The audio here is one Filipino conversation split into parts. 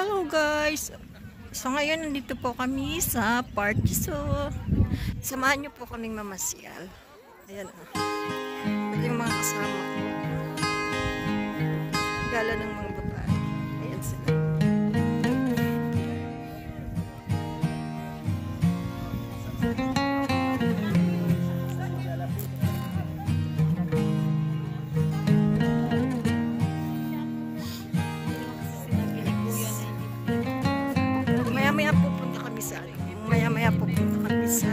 Hello guys! So ngayon nandito po kami sa party. So samahan niyo po kaming mamasyal. Ayan o. Ito yung mga kasama ko. Gala ng mga babae. Ayan sila. Maya-maya pupunta kami sa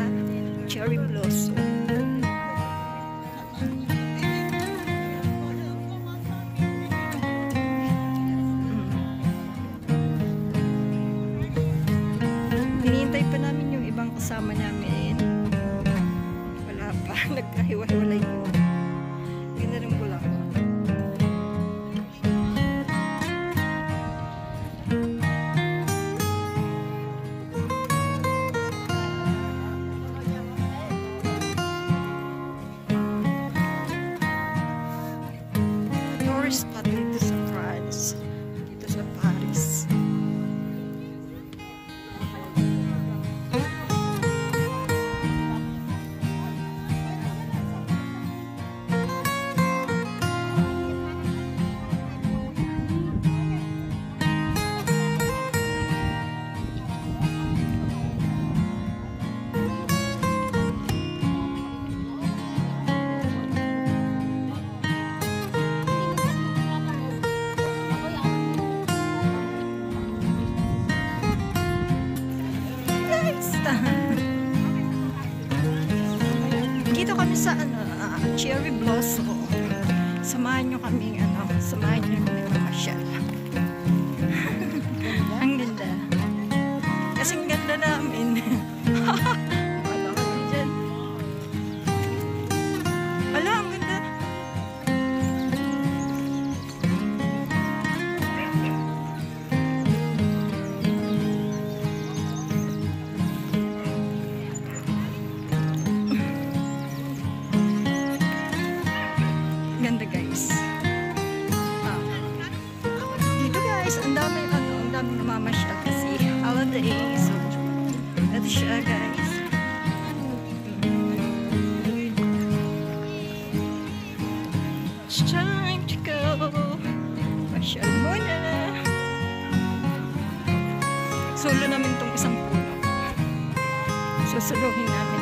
Cherry Blossom. Hinihintay pa namin yung ibang kasama namin. Wala pa. Nagkahiwa-hiwalay ko. Ganda rin Bulacan. Spot dito sa France, dito sa Paris. Dito kami sa Cherry Blossom. Samahan nyo kami mamasyal. Ang ganda. Kasing ganda namin. Wala kami dyan. Wala, ang ganda. Ganda guys. Dito guys, ang dami namamasyal kasi holiday. So, ito siya guys. It's time to go. Masyal muna. Solo namin tong isang puno. Susuluhin namin.